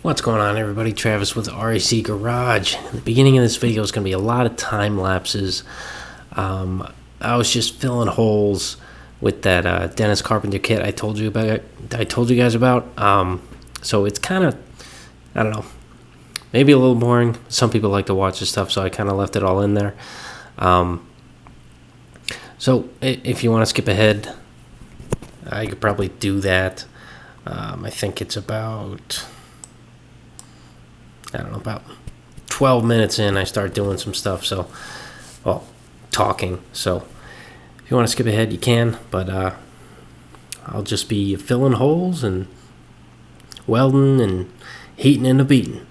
What's going on, everybody? Travis with RAC Garage. In the beginning of this video is going to be a lot of time lapses. I was just filling holes with that Dennis Carpenter kit I told you guys about. So it's kind of, I don't know, maybe a little boring. Some people like to watch this stuff, so I kind of left it all in there. So if you want to skip ahead, I could probably do that. I think it's about, about 12 minutes in, I start doing some stuff. So, talking. So, if you want to skip ahead, you can. But I'll just be filling holes and welding and heating and beating.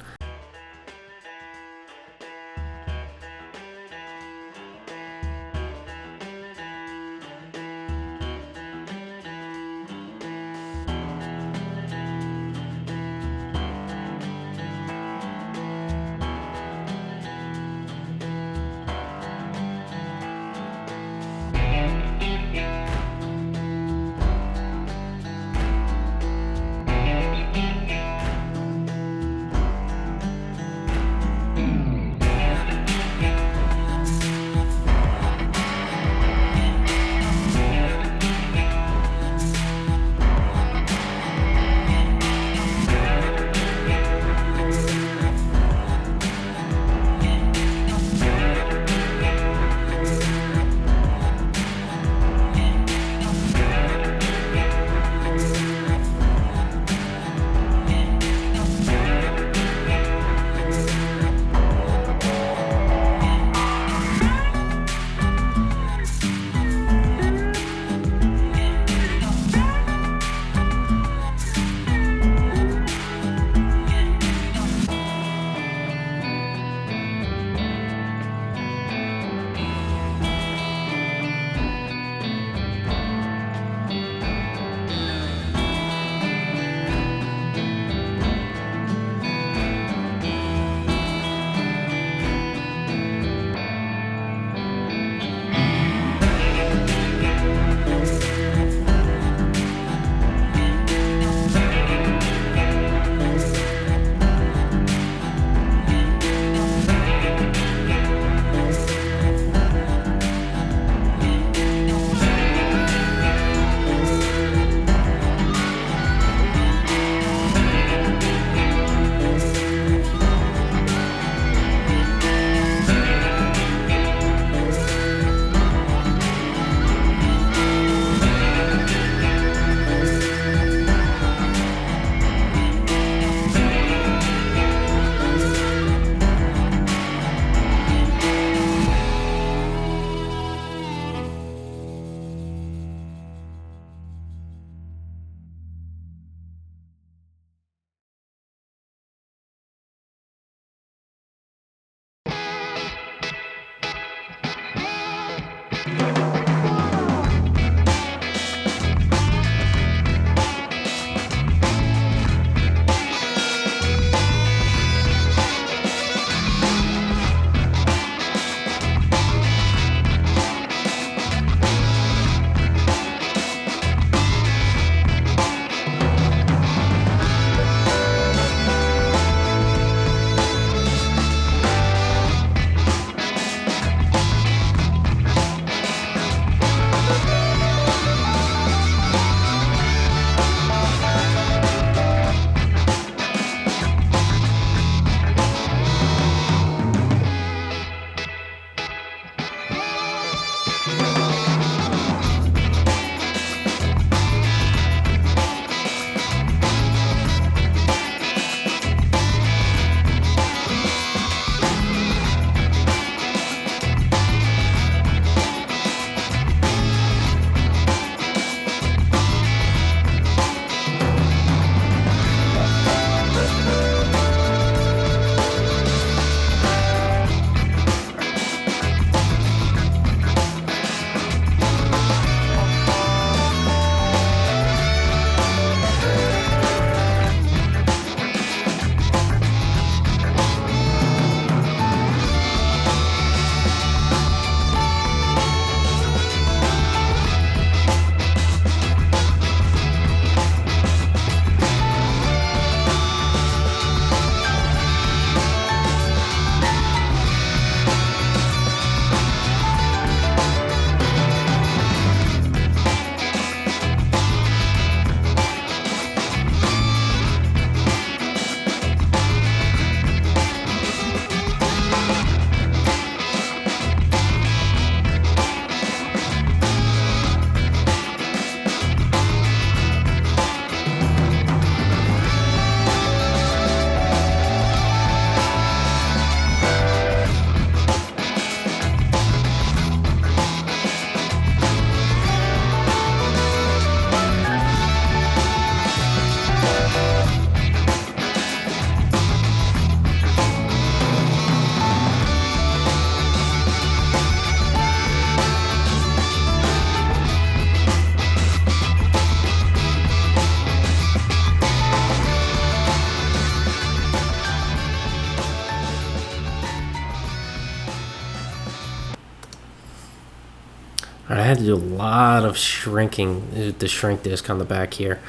I had to do a lot of shrinking, the shrink disc on the back here.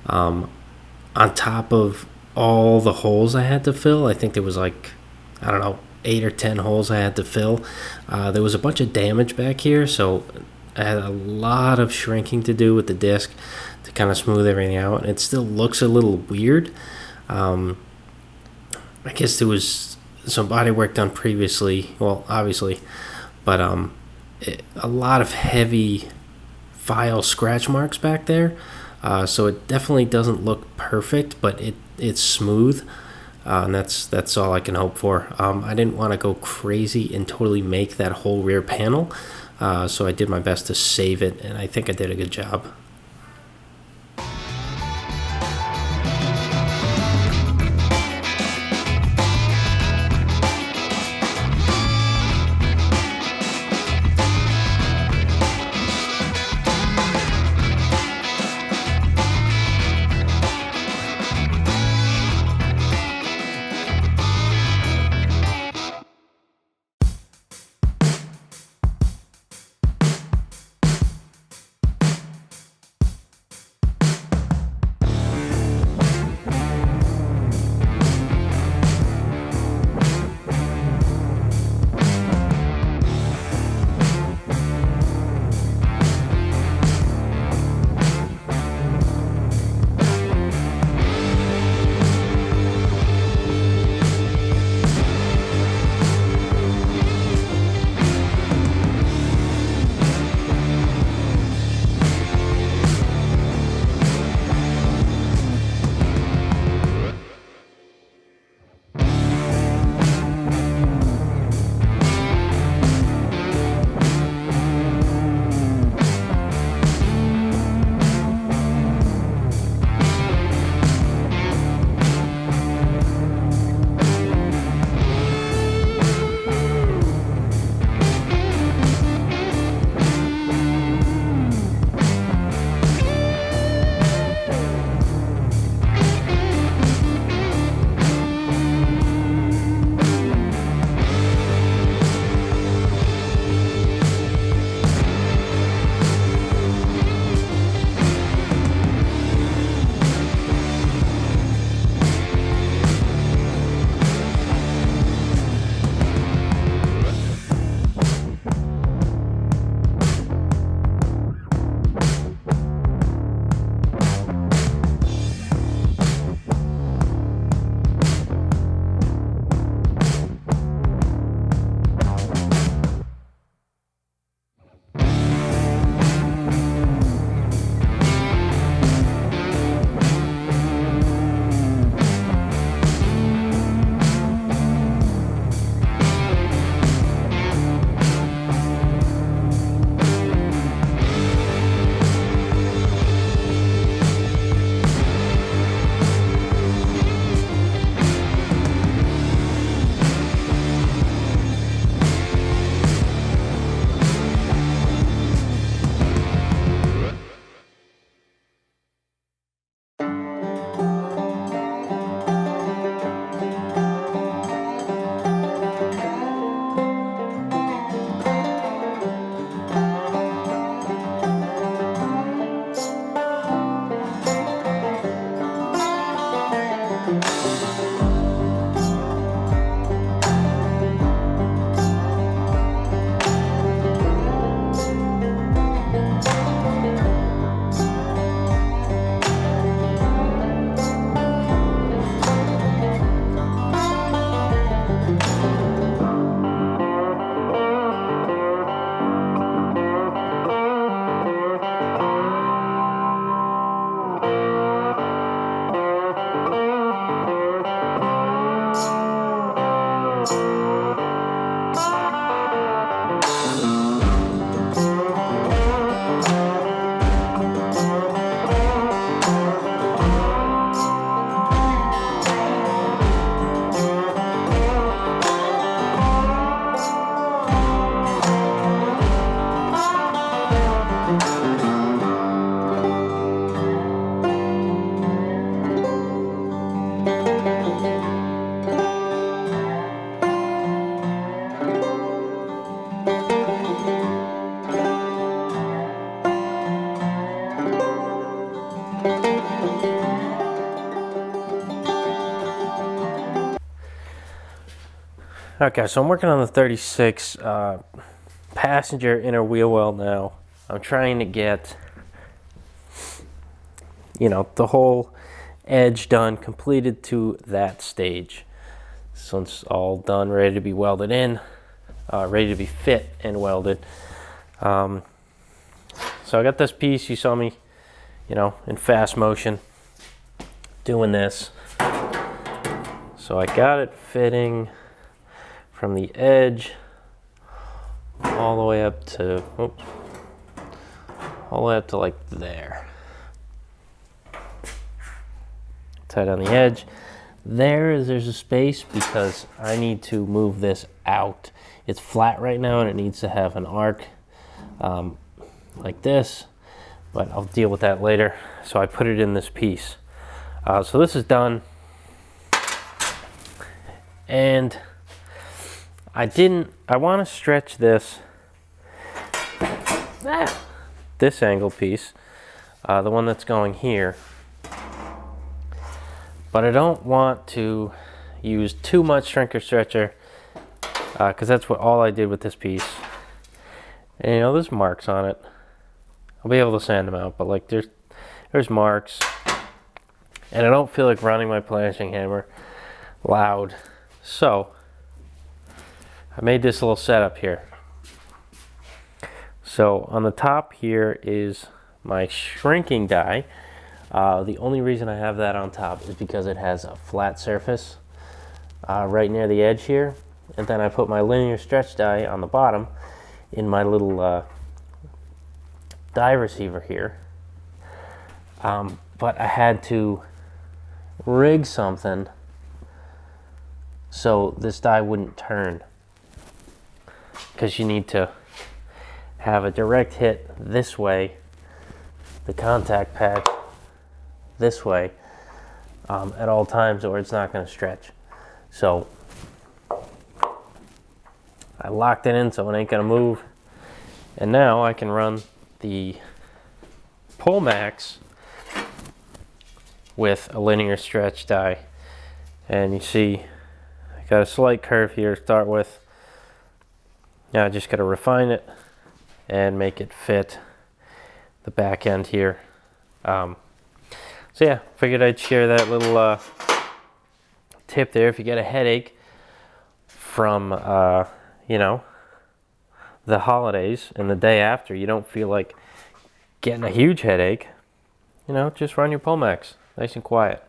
Um, on top of all the holes I had to fill, I think there was like, I don't know, 8 or 10 holes I had to fill. There was a bunch of damage back here, so I had a lot of shrinking to do with the disc to kind of smooth everything out. It still looks a little weird. Um, I guess there was some body work done previously, well, obviously, but a lot of heavy file scratch marks back there. So it definitely doesn't look perfect, but it's smooth, and that's all I can hope for. I didn't want to go crazy and totally make that whole rear panel, so I did my best to save it, and I think I did a good job. Okay, so I'm working on the 36 passenger inner wheel well now. I'm trying to get, the whole edge done, completed to that stage. So it's all done, ready to be welded in, ready to be fit and welded. So I got this piece, you saw me, in fast motion doing this. So I got it fitting from the edge all the way up to, like there. Tight on the edge. There's a space because I need to move this out. It's flat right now and it needs to have an arc like this, but I'll deal with that later. So I put it in this piece. So this is done. And I want to stretch this angle piece, the one that's going here, but I don't want to use too much shrinker stretcher because that's all I did with this piece. And there's marks on it. I'll be able to sand them out, but like there's marks, and I don't feel like running my planishing hammer loud. So I made this little setup here. So on the top here is my shrinking die. The only reason I have that on top is because it has a flat surface right near the edge here. And then I put my linear stretch die on the bottom in my little die receiver here. But I had to rig something so this die wouldn't turn, because you need to have a direct hit this way, the contact pad this way at all times, or it's not going to stretch. So I locked it in so it ain't going to move, and now I can run the pull max with a linear stretch die. And you see I got a slight curve here to start with. Now I just got to refine it and make it fit the back end here. So yeah, figured I'd share that little tip there. If you get a headache from the holidays and the day after, you don't feel like getting a huge headache, just run your pull max nice and quiet.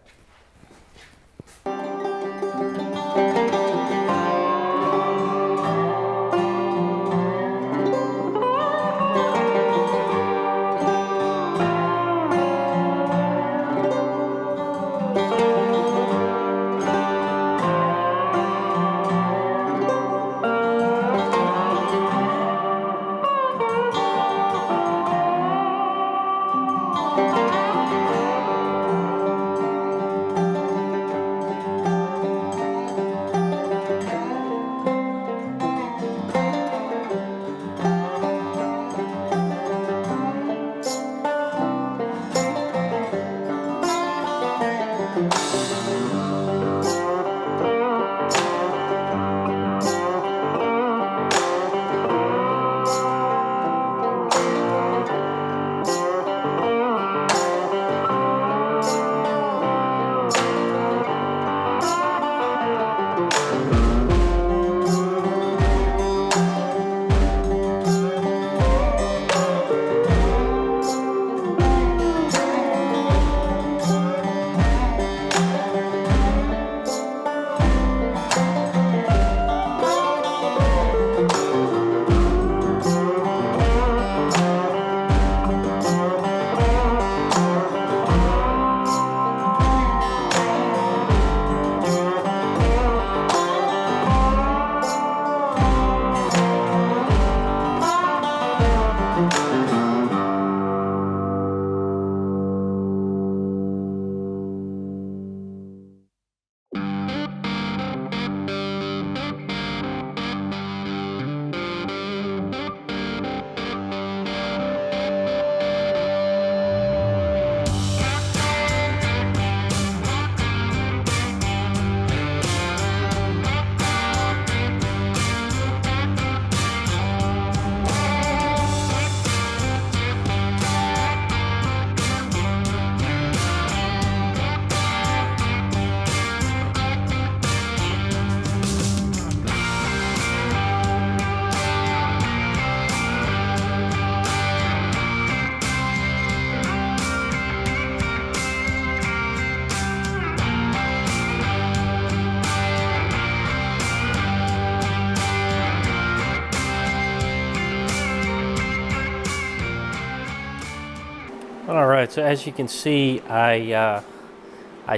All right, so as you can see, I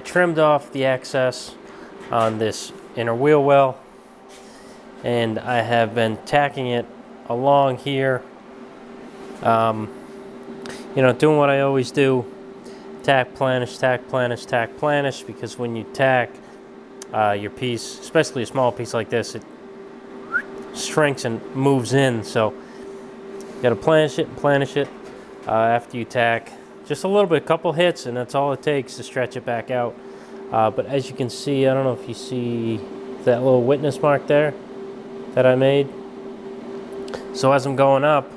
trimmed off the excess on this inner wheel well, and I have been tacking it along here. Doing what I always do: tack, planish, tack, planish, tack, planish. Because when you tack your piece, especially a small piece like this, it shrinks and moves in. So you got to planish it and planish it after you tack. Just a little bit, a couple hits, and that's all it takes to stretch it back out. But as you can see, I don't know if you see that little witness mark there that I made. So as I'm going up,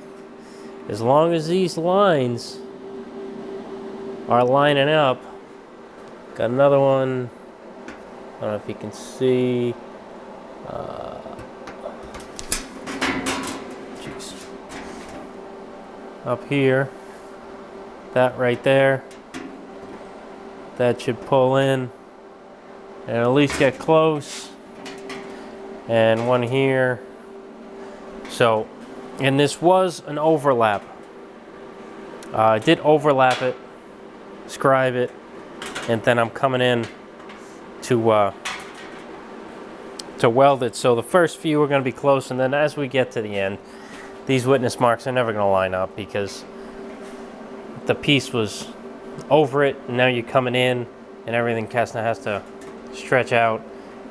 as long as these lines are lining up, got another one. I don't know if you can see. Up here, that right there, that should pull in and at least get close, and one here. So, and this was an overlap. I did overlap it, scribe it, and then I'm coming in to weld it. So the first few are going to be close, and then as we get to the end, these witness marks are never going to line up because the piece was over it, and now you're coming in and everything has to stretch out.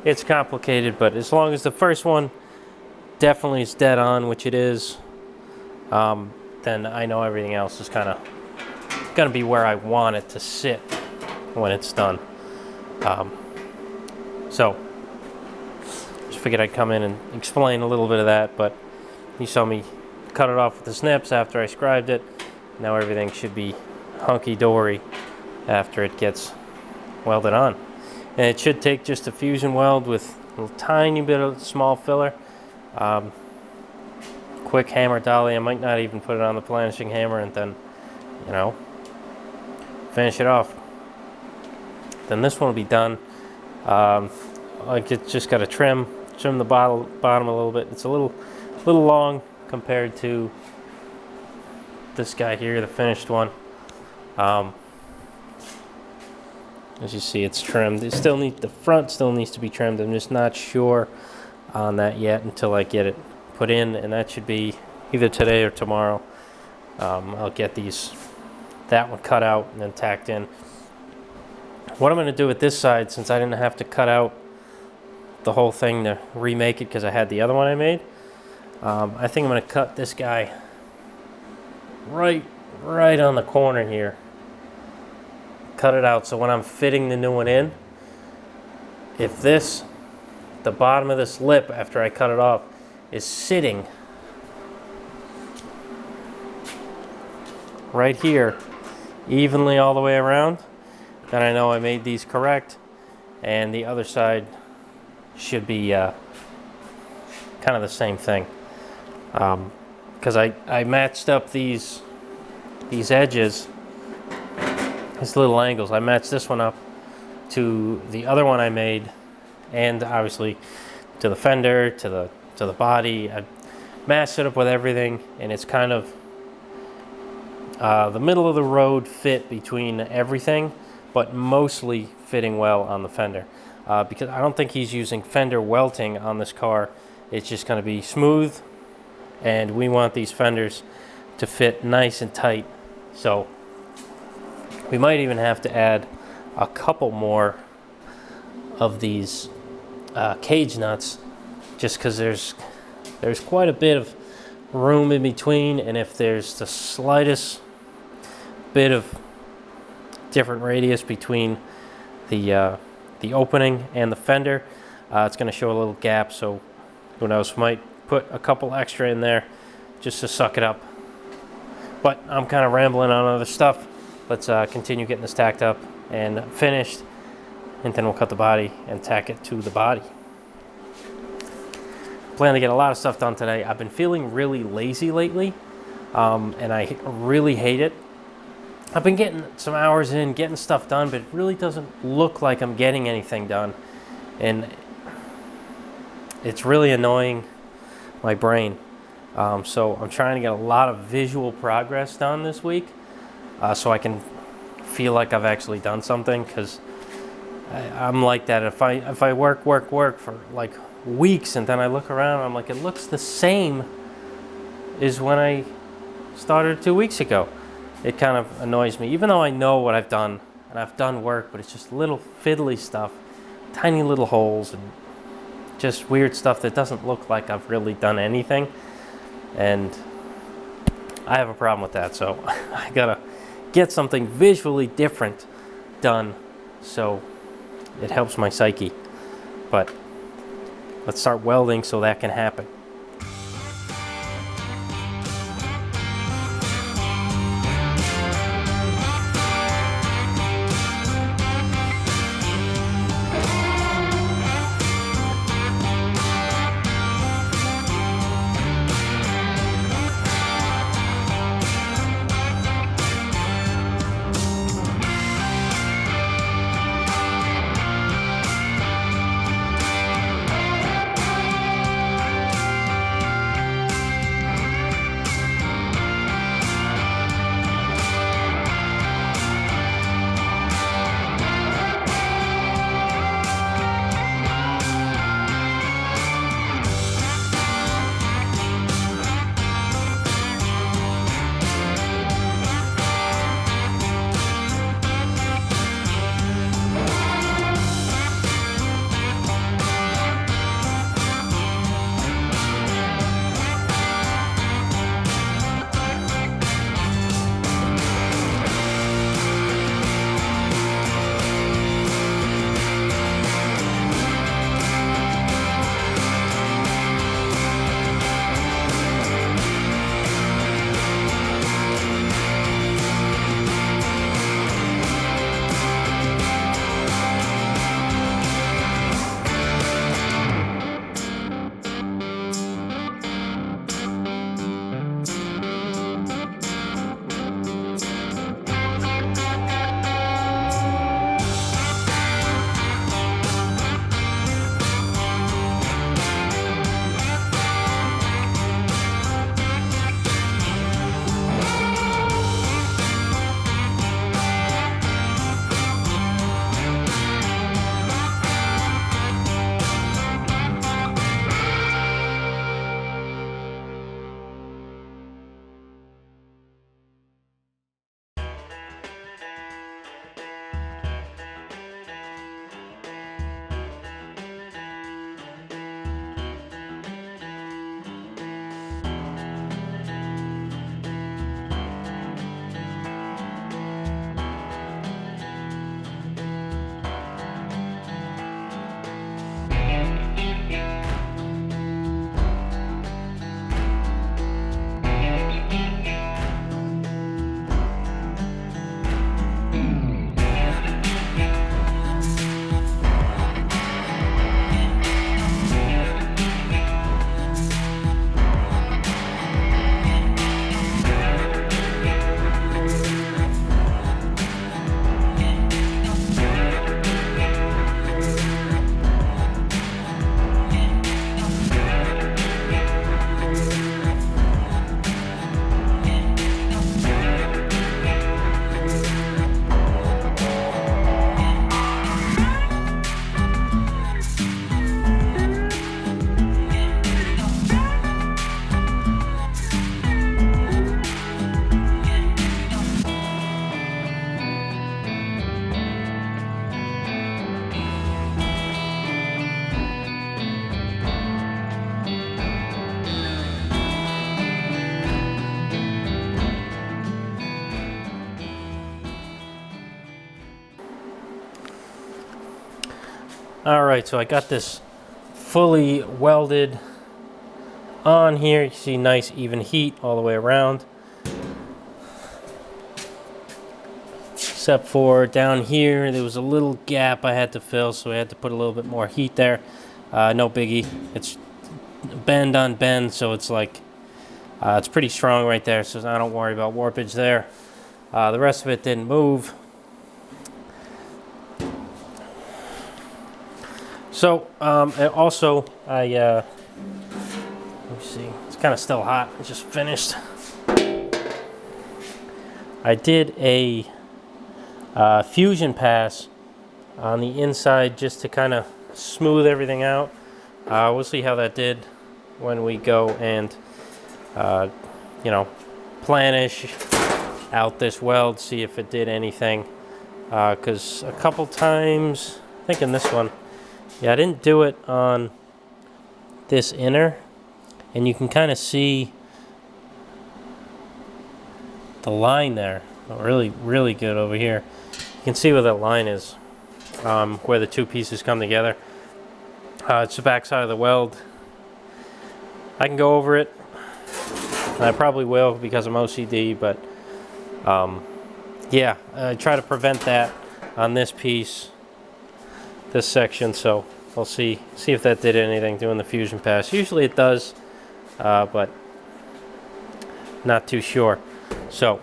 It's complicated, but as long as the first one definitely is dead on, which it is, then I know everything else is kind of going to be where I want it to sit when it's done. So just figured I'd come in and explain a little bit of that, but you saw me cut it off with the snips after I scribed it. Now everything should be hunky-dory after it gets welded on. And it should take just a fusion weld with a little tiny bit of small filler. Quick hammer dolly. I might not even put it on the planishing hammer, and then, finish it off. Then this one will be done. I just got to trim the bottom a little bit. It's a little long compared to this guy here, the finished one. As you see, it's trimmed. The front still needs to be trimmed. I'm just not sure on that yet until I get it put in, and that should be either today or tomorrow. I'll get that one cut out and then tacked in. What I'm going to do with this side, since I didn't have to cut out the whole thing to remake it because I had the other one I made, I think I'm going to cut this guy right on the corner here. Cut it out so when I'm fitting the new one in, if the bottom of this lip after I cut it off is sitting right here evenly all the way around, then I know I made these correct, and the other side should be kind of the same thing. Because I matched up these edges, these little angles. I matched this one up to the other one I made, and obviously to the fender, to the body. I matched it up with everything, and it's kind of the middle of the road fit between everything, but mostly fitting well on the fender. Because I don't think he's using fender welting on this car. It's just going to be smooth, and we want these fenders to fit nice and tight. So we might even have to add a couple more of these cage nuts, just because there's quite a bit of room in between, and if there's the slightest bit of different radius between the opening and the fender, it's going to show a little gap. So who knows, might put a couple extra in there just to suck it up. But I'm kind of rambling on other stuff. Let's continue getting this tacked up and finished, and then we'll cut the body and tack it to the body. Plan to get a lot of stuff done today. I've been feeling really lazy lately, and I really hate it. I've been getting some hours in, getting stuff done, but it really doesn't look like I'm getting anything done. And it's really annoying my brain. So I'm trying to get a lot of visual progress done this week. so I can feel like I've actually done something, because I'm like that. If I work for like weeks and then I look around, I'm like, it looks the same as when I started 2 weeks ago. It kind of annoys me, even though I know what I've done, and I've done work, but it's just little fiddly stuff, tiny little holes, and just weird stuff that doesn't look like I've really done anything. And I have a problem with that, so I gotta get something visually different done so it helps my psyche. But let's start welding so that can happen. Alright, so I got this fully welded on here. You see nice even heat all the way around. Except for down here, there was a little gap I had to fill, so I had to put a little bit more heat there. No biggie. It's bend on bend, so it's like, it's pretty strong right there, so I don't worry about warpage there. The rest of it didn't move. So, also, let me see, it's kind of still hot. I just finished I did a fusion pass on the inside just to kind of smooth everything out. We'll see how that did when we go and you know, planish out this weld, see if it did anything. Because a couple times, I think in this one, yeah, I didn't do it on this inner, and you can kind of see the line there. Really, really good over here. You can see where that line is, where the two pieces come together. It's the back side of the weld. I can go over it, and I probably will because I'm OCD, but yeah, I try to prevent that on this piece, this section, so we'll see if that did anything doing the fusion pass. Usually it does, but not too sure. So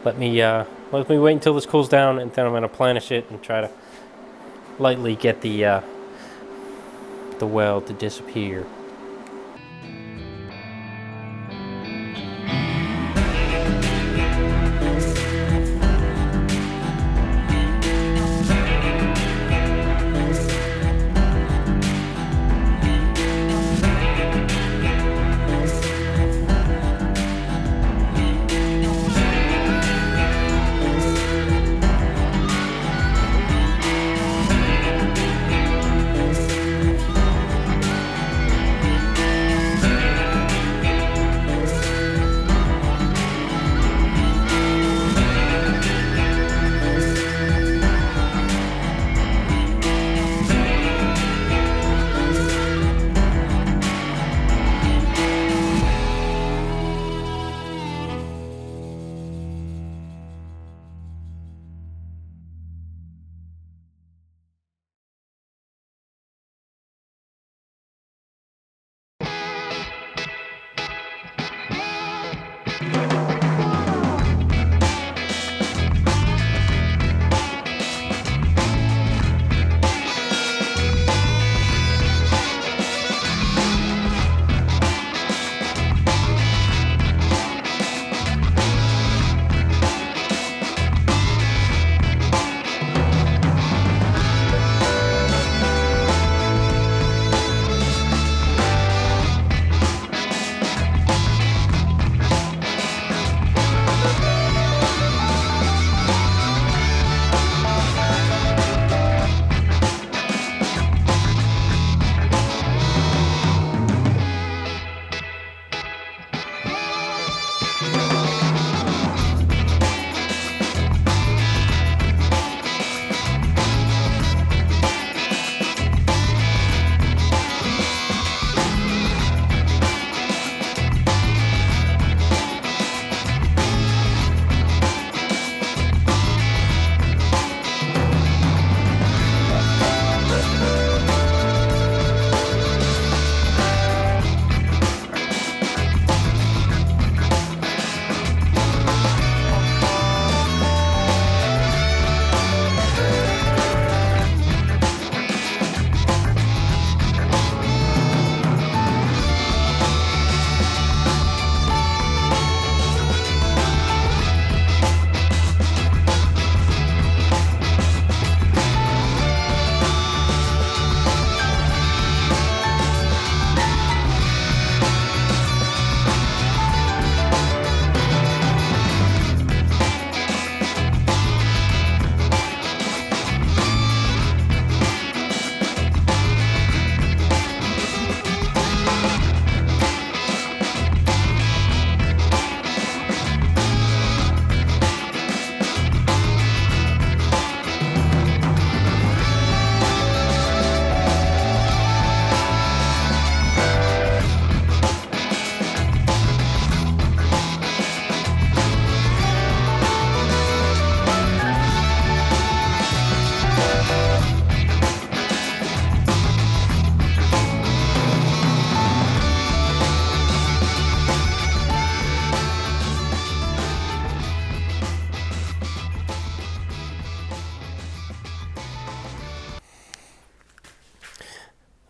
let me wait until this cools down, and then I'm going to planish it and try to lightly get the weld to disappear.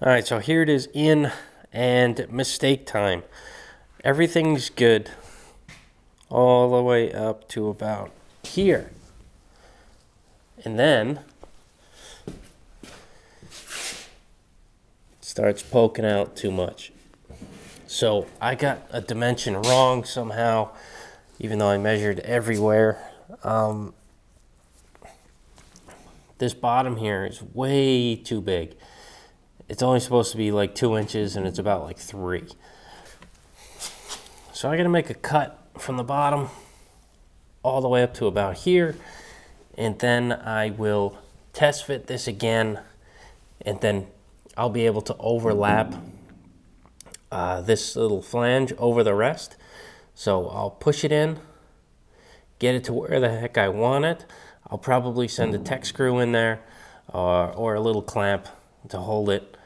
All right, so here it is in and mistake time. Everything's good all the way up to about here. And then it starts poking out too much. So I got a dimension wrong somehow, even though I measured everywhere. This bottom here is way too big. It's only supposed to be like 2 inches, and it's about like 3. So I gotta make a cut from the bottom all the way up to about here, and then I will test fit this again, and then I'll be able to overlap this little flange over the rest. So I'll push it in, get it to where the heck I want it. I'll probably send a tech screw in there or a little clamp to hold it.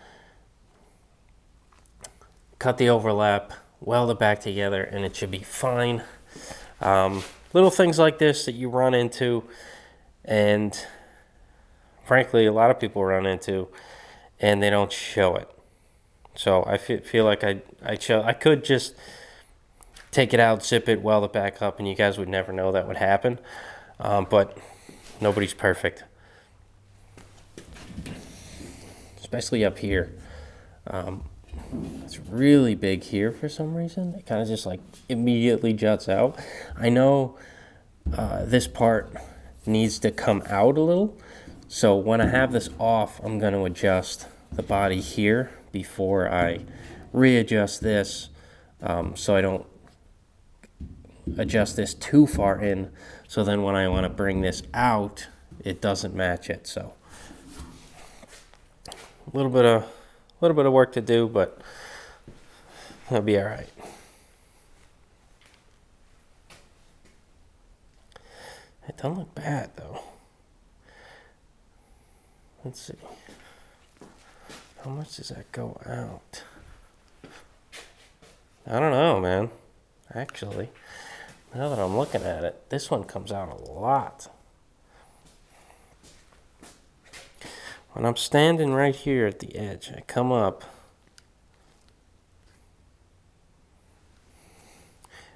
Cut the overlap, weld it back together, and it should be fine. Little things like this that you run into, and frankly a lot of people run into, and they don't show it. So I feel like I could just take it out, zip it, weld it back up, and you guys would never know that would happen. But nobody's perfect, especially up here. It's really big here for some reason. It kind of just like immediately juts out. I know this part needs to come out a little. So when I have this off, I'm going to adjust the body here before I readjust this, so I don't adjust this too far in. So then when I want to bring this out, it doesn't match it. So a little bit of work to do, but it'll be all right. It doesn't look bad though. Let's see. How much does that go out? I don't know, man. Actually, now that I'm looking at it, this one comes out a lot. When I'm standing right here at the edge, I come up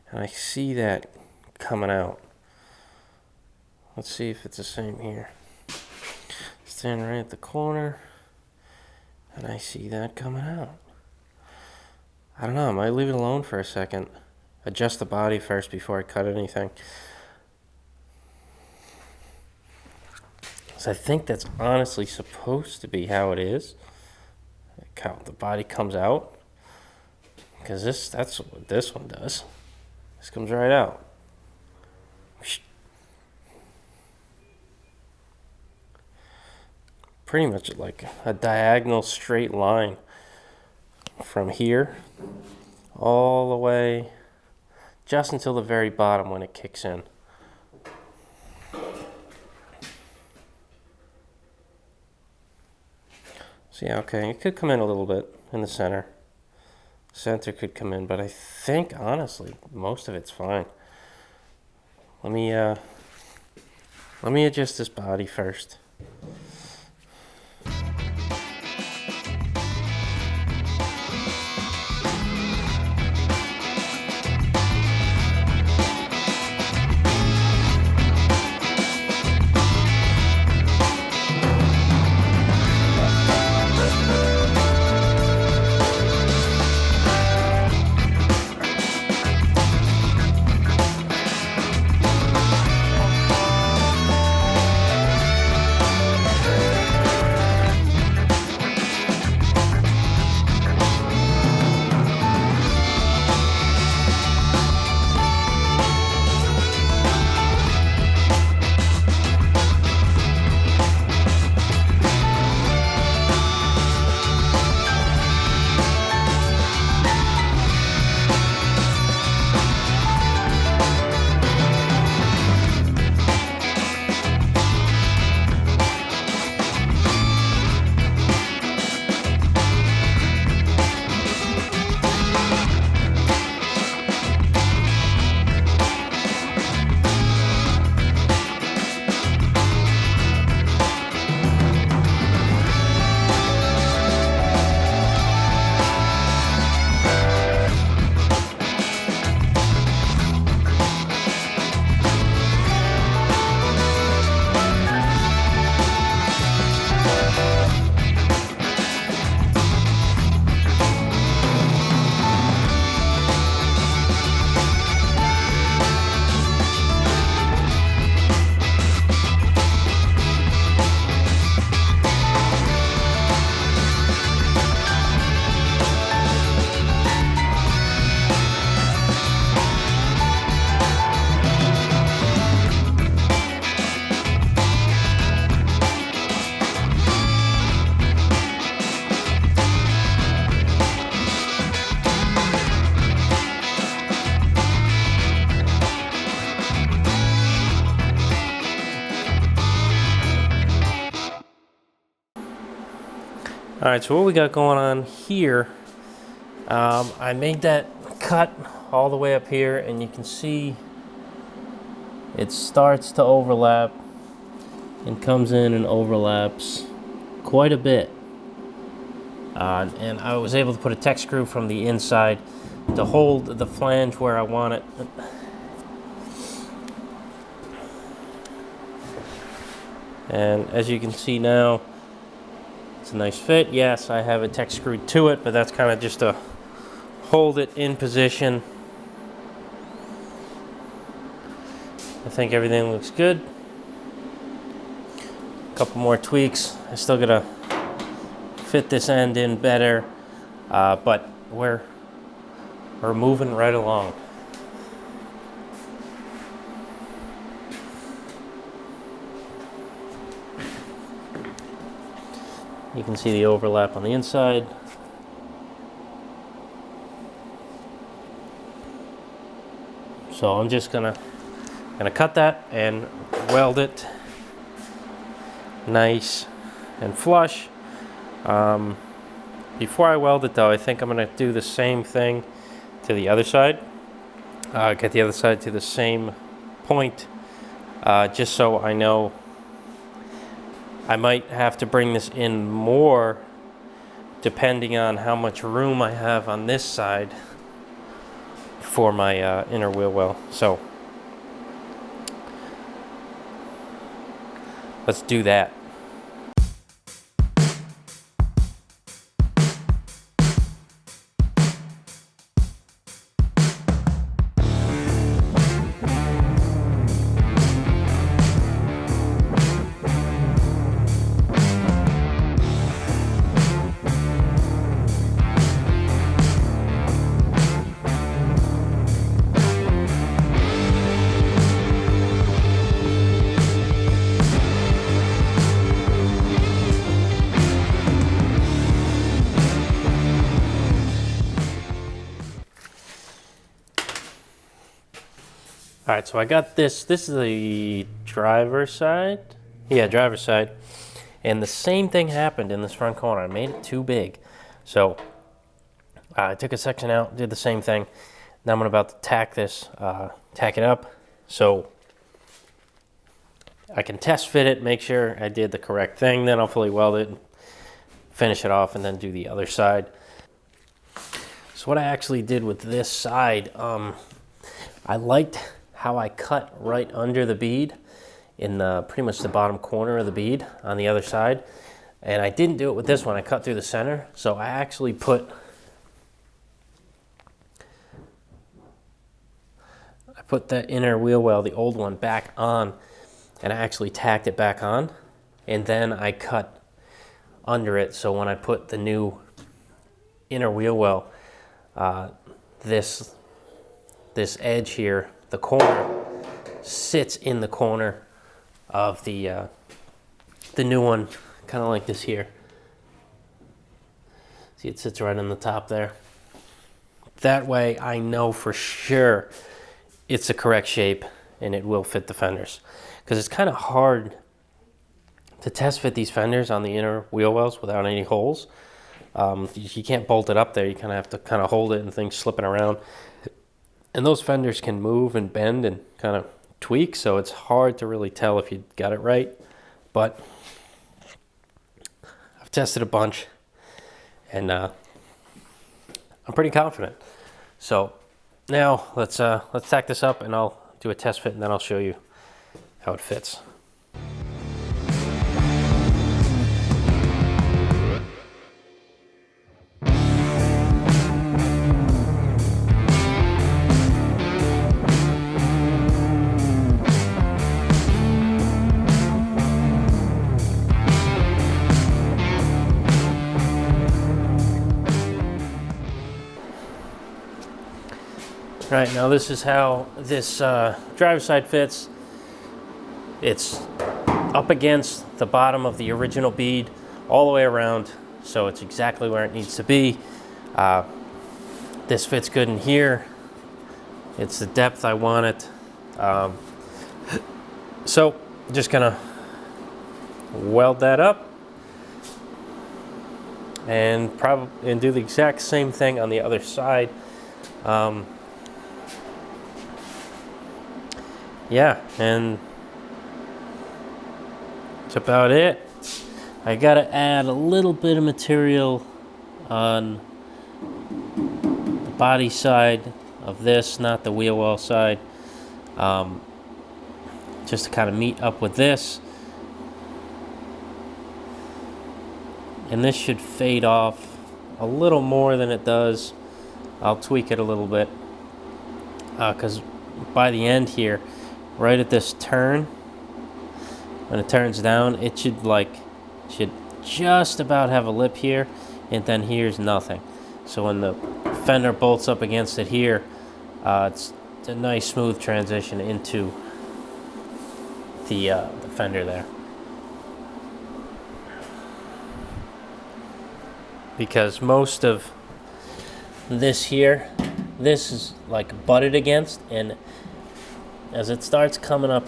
and I see that coming out. Let's see if it's the same here. Stand right at the corner and I see that coming out. I don't know, I might leave it alone for a second. Adjust the body first before I cut anything. So I think that's honestly supposed to be how it is. How the body comes out. Because that's what this one does. This comes right out. Pretty much like a diagonal straight line from here all the way just until the very bottom when it kicks in. So yeah, okay, it could come in a little bit in the center. Center could come in, but I think honestly most of it's fine. Let me adjust this body first. All right, so what we got going on here, I made that cut all the way up here, and you can see it starts to overlap and comes in and overlaps quite a bit. And I was able to put a Tacked screw from the inside to hold the flange where I want it. And as you can see now, it's a nice fit. Yes, I have a Tacked screwed to it, but that's kind of just to hold it in position. I think everything looks good. A couple more tweaks. I still gotta fit this end in better, but we're moving right along. You can see the overlap on the inside. So I'm just gonna cut that and weld it nice and flush. Before I weld it though, I think I'm gonna do the same thing to the other side. Get the other side to the same point, just so I know. I might have to bring this in more depending on how much room I have on this side for my inner wheel well. So let's do that. All right, so I got this. This is the driver's side. Yeah, driver's side. And the same thing happened in this front corner. I made it too big. So I took a section out, did the same thing. Now I'm about to tack this, tack it up, so I can test fit it, make sure I did the correct thing. Then I'll fully weld it, finish it off, and then do the other side. So what I actually did with this side, I liked how I cut right under the bead in pretty much the bottom corner of the bead on the other side. And I didn't do it with this one. I cut through the center. So I actually put that inner wheel well, the old one, back on, and I actually tacked it back on. And then I cut under it. So when I put the new inner wheel well, this edge here, the corner, sits in the corner of the new one, kind of like this here. See, it sits right on the top there. That way I know for sure it's the correct shape and it will fit the fenders. Because it's kind of hard to test fit these fenders on the inner wheel wells without any holes. You can't bolt it up there. You kind of have to kind of hold it and things slipping around. And those fenders can move and bend and kind of tweak, so it's hard to really tell if you got it right. But I've tested a bunch, and I'm pretty confident. So now let's tack this up, and I'll do a test fit, and then I'll show you how it fits. Right, now this is how this driver's side fits. It's up against the bottom of the original bead all the way around, so it's exactly where it needs to be. This fits good in here. It's the depth I want it. So just gonna weld that up. and do the exact same thing on the other side. Yeah, and that's about it. I gotta add a little bit of material on the body side of this, not the wheel well side, just to kind of meet up with this. And this should fade off a little more than it does. I'll tweak it a little bit, because by the end here, right at this turn, when it turns down, it should just about have a lip here, and then here's nothing. So when the fender bolts up against it here, it's a nice smooth transition into the fender there. Because most of this here, this is like butted against, and as it starts coming up,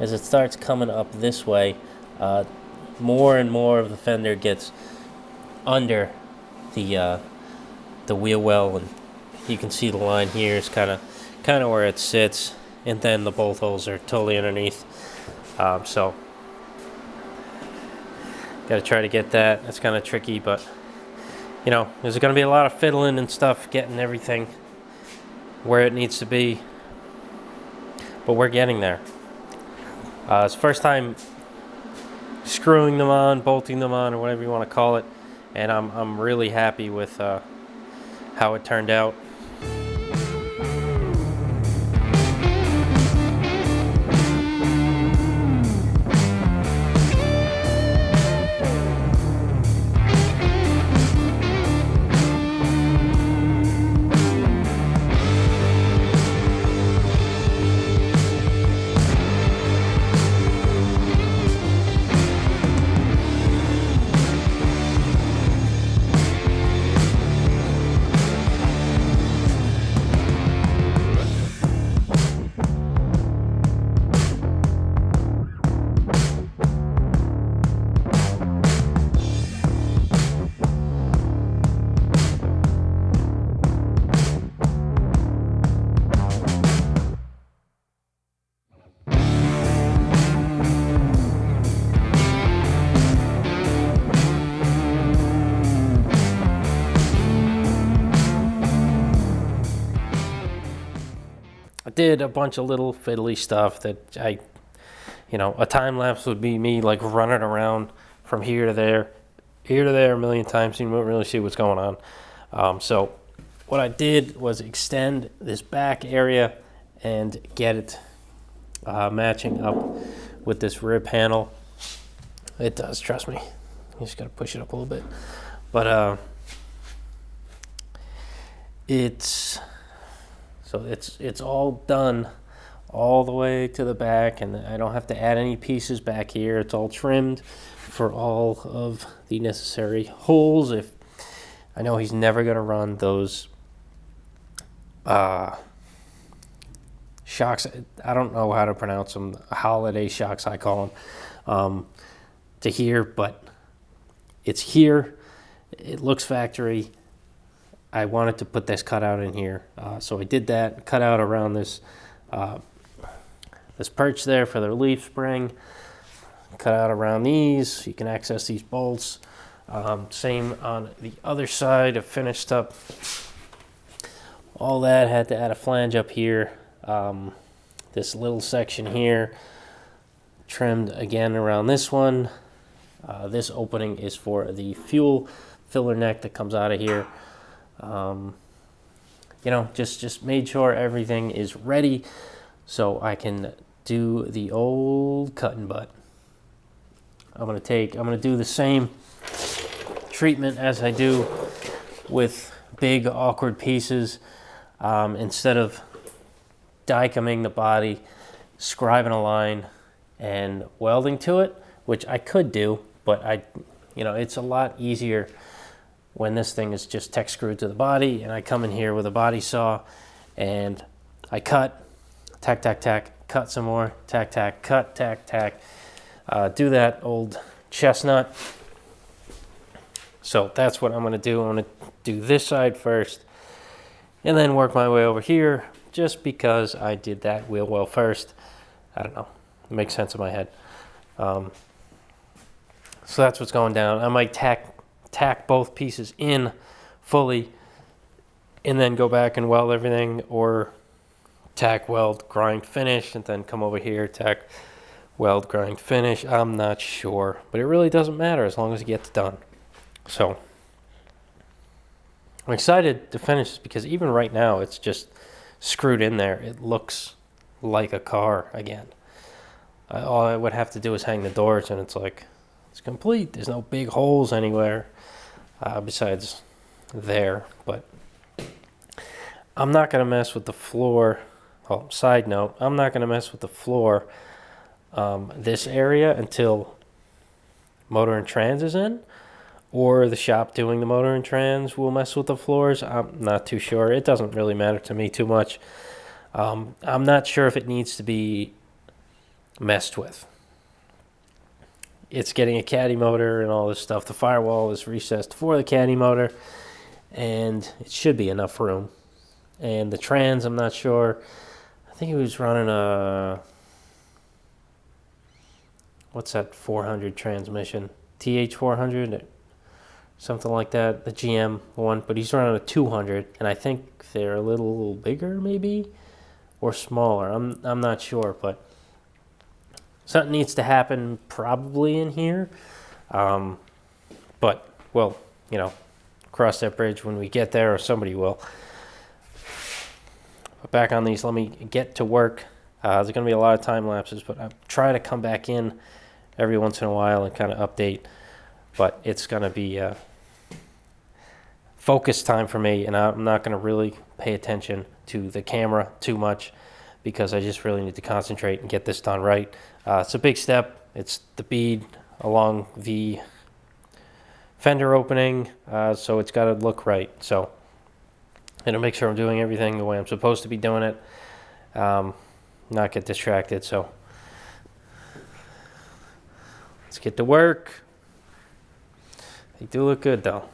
as it starts coming up this way, more and more of the fender gets under the wheel well, and you can see the line here is kind of where it sits, and then the bolt holes are totally underneath. So got to try to get that. That's kind of tricky, but you know, there's going to be a lot of fiddling and stuff, getting everything where it needs to be, but we're getting there. It's the first time screwing them on, bolting them on, or whatever you want to call it, and I'm really happy with how it turned out. Did a bunch of little fiddly stuff that a time lapse would be me like running around from here to there a million times, and you won't really see what's going on. So what I did was extend this back area and get it matching up with this rib panel. It does, trust me. You just gotta push it up a little bit, but it's all done all the way to the back, and I don't have to add any pieces back here. It's all trimmed for all of the necessary holes. If I know he's never going to run those shocks. I don't know how to pronounce them. Holiday shocks, I call them, to here, but it's here. It looks factory. I wanted to put this cutout in here, so I did that. Cut out around this this perch there for the relief spring. Cut out around these. You can access these bolts. Same on the other side. I finished up all that. Had to add a flange up here. This little section here trimmed again around this one. This opening is for the fuel filler neck that comes out of here. Just made sure everything is ready so I can do the old cut and butt. I'm gonna do the same treatment as I do with big awkward pieces. Instead of die-coming the body, scribing a line and welding to it, which I could do, but it's a lot easier when this thing is just tech screwed to the body, and I come in here with a body saw and I cut, tack, tack, tack, cut some more, tack, tack, cut, tack, tack. Do that old chestnut So that's what I'm going to do. I'm going to do this side first and then work my way over here, just because I did that wheel well first. I don't know. It makes sense in my head. So that's what's going down. I might tack both pieces in fully and then go back and weld everything, or tack, weld, grind, finish, and then come over here, tack, weld, grind, finish. I'm not sure, but it really doesn't matter as long as it gets done. So I'm excited to finish this, because even right now it's just screwed in there. It looks like a car again. All I would have to do is hang the doors, and it's like, it's complete. There's no big holes anywhere besides there. But I'm not going to mess with the floor. Oh, side note, I'm not going to mess with the floor, this area, until motor and trans is in, or the shop doing the motor and trans will mess with the floors. I'm not too sure. It doesn't really matter to me too much. I'm not sure if it needs to be messed with. It's getting a caddy motor and all this stuff. The firewall is recessed for the caddy motor, and it should be enough room. And the trans, I'm not sure. I think he was running a, what's that 400 transmission? TH400, something like that, the GM one. But he's running a 200, and I think they're a little bigger maybe, or smaller. I'm not sure, but something needs to happen probably in here. But, well, cross that bridge when we get there, or somebody will. But back on these, let me get to work. There's going to be a lot of time lapses, but I try to come back in every once in a while and kind of update. But it's going to be focus time for me, and I'm not going to really pay attention to the camera too much, because I just really need to concentrate and get this done right. It's a big step. It's the bead along the fender opening, so it's got to look right. So I'm going to make sure I'm doing everything the way I'm supposed to be doing it, not get distracted. So let's get to work. They do look good, though.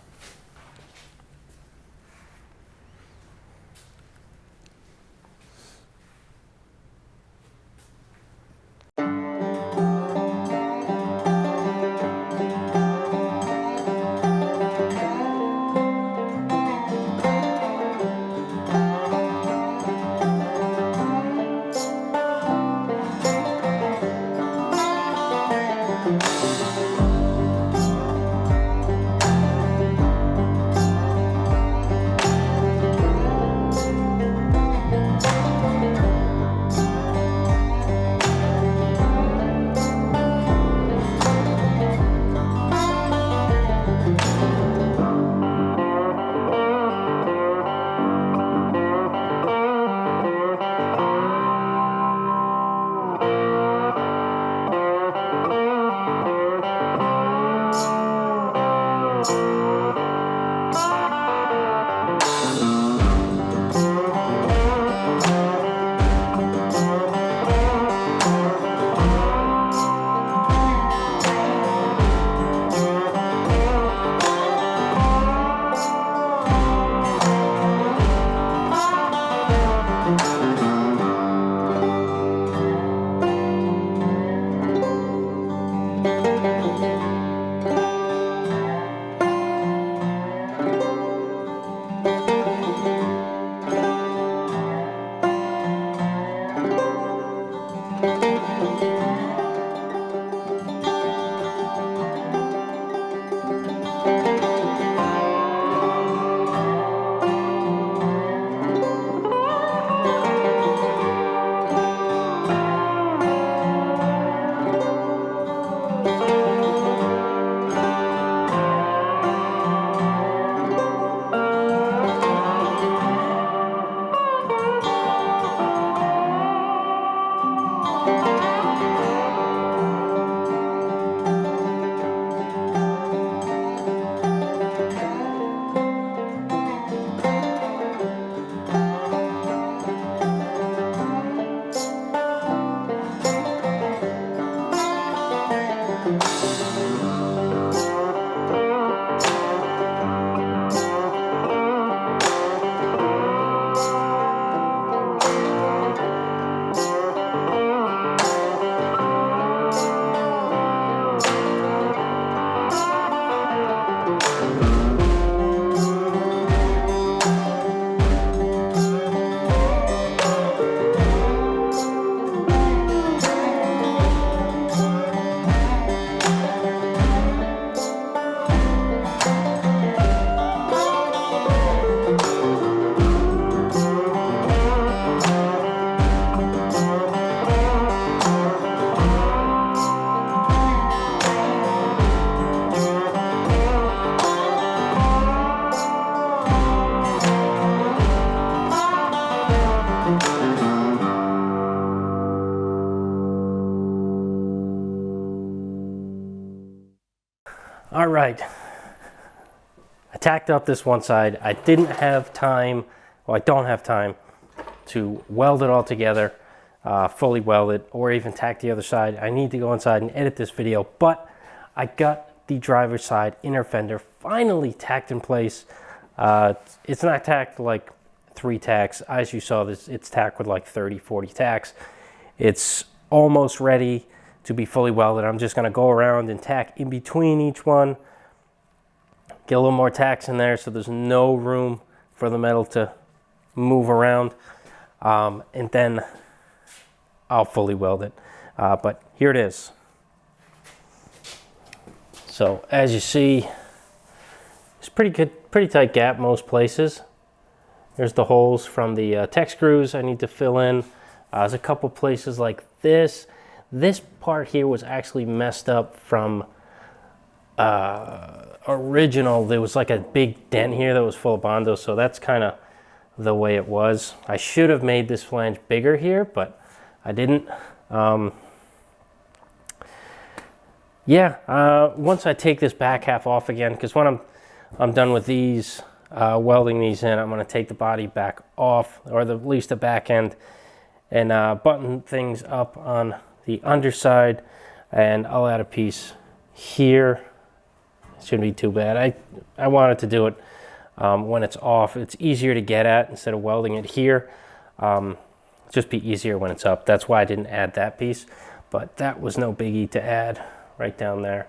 All right, I tacked up this one side. I didn't have time, well, I don't have time to weld it all together, fully weld it, or even tack the other side. I need to go inside and edit this video, but I got the driver's side inner fender finally tacked in place. It's not tacked like 3 tacks. As you saw, it's tacked with like 30, 40 tacks. It's almost ready to be fully welded. I'm just gonna go around and tack in between each one, get a little more tacks in there so there's no room for the metal to move around, and then I'll fully weld it. But here it is. So as you see, it's pretty good, pretty tight gap most places. There's the holes from the tech screws I need to fill in. There's a couple places like this. This part here was actually messed up from original. There was like a big dent here that was full of Bondo, so that's kind of the way it was. I should have made this flange bigger here, but I didn't. Once I take this back half off again, because when I'm done with these, welding these in, I'm going to take the body back off, or at least the back end, and button things up on the underside, and I'll add a piece here. Shouldn't be too bad. I wanted to do it when it's off. It's easier to get at instead of welding it here. Just be easier when it's up. That's why I didn't add that piece, but that was no biggie to add right down there.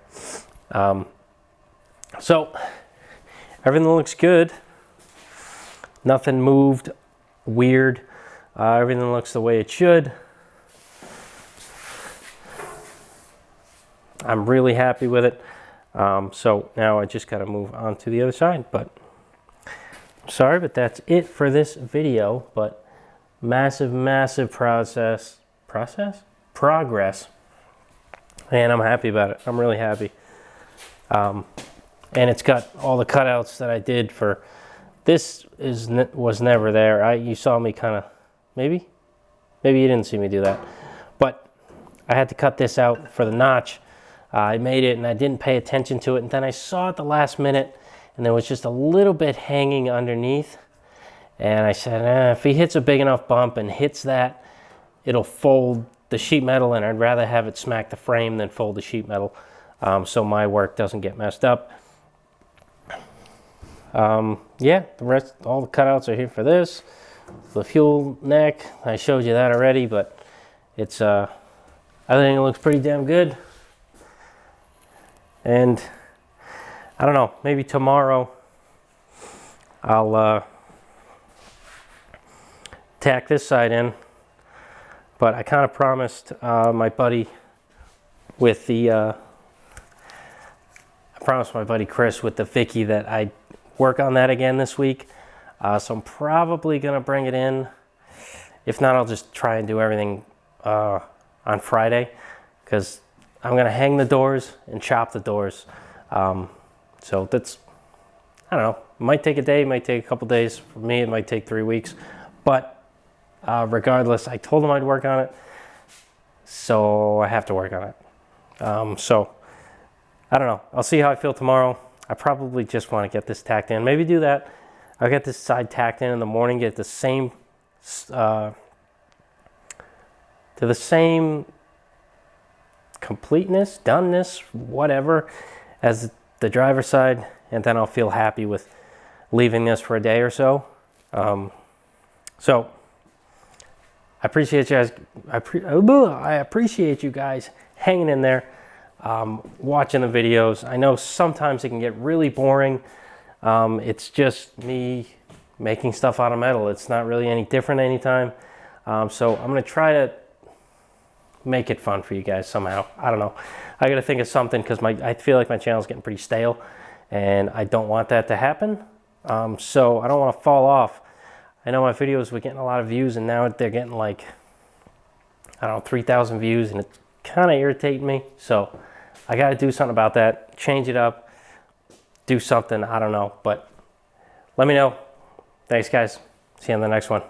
So everything looks good. Nothing moved weird. Everything looks the way it should. I'm really happy with it. So now I just got to move on to the other side, but sorry, but that's it for this video. But massive progress, and I'm happy about it. I'm really happy. And it's got all the cutouts that I did for this was never there. You saw me kind of, maybe you didn't see me do that, but I had to cut this out for the notch. I made it and I didn't pay attention to it, and then I saw it the last minute and there was just a little bit hanging underneath, and I said, if he hits a big enough bump and hits that, it'll fold the sheet metal, and I'd rather have it smack the frame than fold the sheet metal, so my work doesn't get messed up. The rest, all the cutouts are here for this. The fuel neck, I showed you that already, but it's I think it looks pretty damn good. And I don't know, maybe tomorrow I'll tack this side in, but I kind of promised my buddy with the I promised my buddy Chris with the Vicky that I'd work on that again this week. So I'm probably gonna bring it in. If not, I'll just try and do everything on Friday, because I'm gonna hang the doors and chop the doors. So that's, I don't know, it might take a day, it might take a couple days. For me, it might take 3 weeks, but regardless, I told him I'd work on it, so I have to work on it. So I don't know, I'll see how I feel tomorrow. I probably just want to get this tacked in, maybe do that. I'll get this side tacked in the morning, get the same to the same completeness, doneness, whatever, as the driver's side, and then I'll feel happy with leaving this for a day or so. So I appreciate you guys. I appreciate you guys hanging in there, watching the videos. I know sometimes it can get really boring. It's just me making stuff out of metal. It's not really any different anytime. So I'm gonna try to make it fun for you guys somehow. I don't know. I gotta think of something, because I feel like my channel's getting pretty stale, and I don't want that to happen. So I don't want to fall off. I know my videos were getting a lot of views, and now they're getting like, I don't know, 3,000 views, and it's kind of irritating me. So I got to do something about that, change it up, do something, I don't know, but let me know. Thanks, guys. See you on the next one.